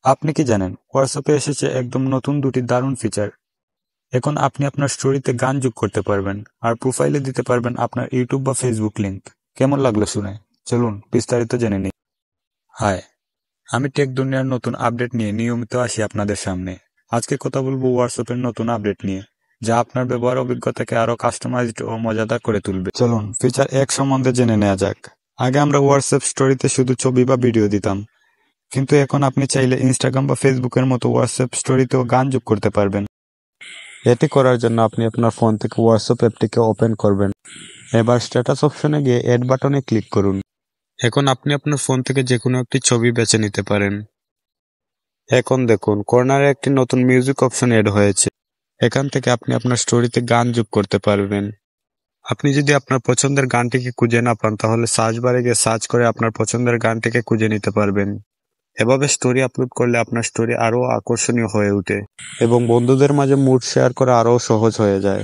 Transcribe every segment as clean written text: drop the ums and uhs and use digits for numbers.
আপনি কি জানেন, হোয়াটসঅ্যাপে এসেছে একদম নতুন দুটি দারুণ ফিচার। এখন আপনি আপনার স্টোরিতে গান যোগ করতে পারবেন আর প্রোফাইলে দিতে পারবেন আপনার ইউটিউব বা ফেসবুক লিংক। কেমন লাগলো শুনে? চলুন বিস্তারিত জেনে নিই। হাই, আমি টেক দুনিয়ার নতুন আপডেট নিয়ে নিয়মিত আসি আপনাদের সামনে। আজকে কথা বলবো হোয়াটসঅ্যাপের নতুন আপডেট নিয়ে, যা আপনার ব্যবহার অভিজ্ঞতাকে আরো কাস্টমাইজড ও মজাদার করে তুলবে। চলুন ফিচার 1 সম্বন্ধে জেনে নেওয়া যাক। আগে আমরা হোয়াটসঅ্যাপ স্টোরিতে শুধু ছবি বা ভিডিও দিতাম, কিন্তু এখন আপনি চাইলে ইনস্টাগ্রাম বা ফেসবুকের মতো হোয়াটসঅ্যাপ স্টোরিতেও গান যোগ করতে পারবেন। এটি করার জন্য আপনি আপনার ফোন থেকে হোয়াটসঅ্যাপ অ্যাপটিকে ওপেন করবেন। এবার স্ট্যাটাস অপশনে গিয়ে এড বাটনে ক্লিক করুন। এখন আপনি আপনার ফোন থেকে যে কোনো একটি ছবি বেছে নিতে পারেন। এখন দেখুন কর্নারে একটি নতুন মিউজিক অপশন এড হয়েছে। এখান থেকে আপনি আপনার স্টোরিতে গান যোগ করতে পারবেন। আপনি যদি আপনার পছন্দের গানটিকে খুঁজে না পান, তাহলে সার্চ বারে গিয়ে সার্চ করে আপনার পছন্দের গানটিকে খুঁজে নিতে পারবেন। এভাবে স্টোরি আপলোড করলে আপনার স্টোরি আরও আকর্ষণীয় হয়ে ওঠে এবং বন্ধুদের মাঝে মুড শেয়ার করা আরও সহজ হয়ে যায়।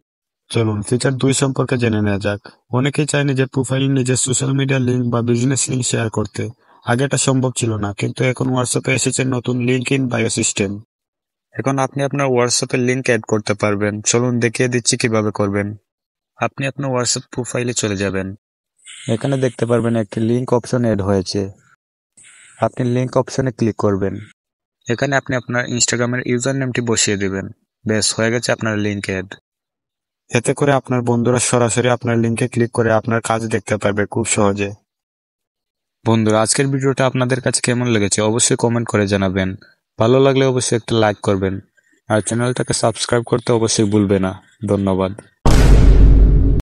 চলুন ফিচার 2 সম্পর্কে জেনে নেওয়া যাক। অনেকেই চায় নিজের প্রোফাইলে নিজের সোশ্যাল মিডিয়া লিঙ্ক বা বিজনেস লিঙ্ক শেয়ার করতে। আগে এটা সম্ভব ছিল না, কিন্তু এখন হোয়াটসঅ্যাপে এসেছে নতুন লিঙ্ক ইন বায়ো সিস্টেম। এখন আপনি আপনার হোয়াটসঅ্যাপে লিঙ্ক অ্যাড করতে পারবেন। চলুন দেখিয়ে দিচ্ছি কিভাবে করবেন। আপনি আপনার হোয়াটসঅ্যাপ প্রোফাইলে চলে যাবেন। এখানে দেখতে পারবেন একটি লিঙ্ক অপশন এড হয়েছে। আপনি লিঙ্ক অপশনে ক্লিক করবেন। এখানে আপনি আপনার ইনস্টাগ্রামের ইউজার নেমটি বসিয়ে দেবেন। বেশ, হয়ে গেছে আপনার লিঙ্ক অ্যাড। এতে করে আপনার বন্ধুরা সরাসরি আপনার লিঙ্কে ক্লিক করে আপনার কাজ দেখতে পারবে খুব সহজে। বন্ধুরা, আজকের ভিডিওটা আপনাদের কাছে কেমন লেগেছে অবশ্যই কমেন্ট করে জানাবেন। ভালো লাগলে অবশ্যই একটা লাইক করবেন আর চ্যানেলটাকে সাবস্ক্রাইব করতে অবশ্যই ভুলবেন না। ধন্যবাদ।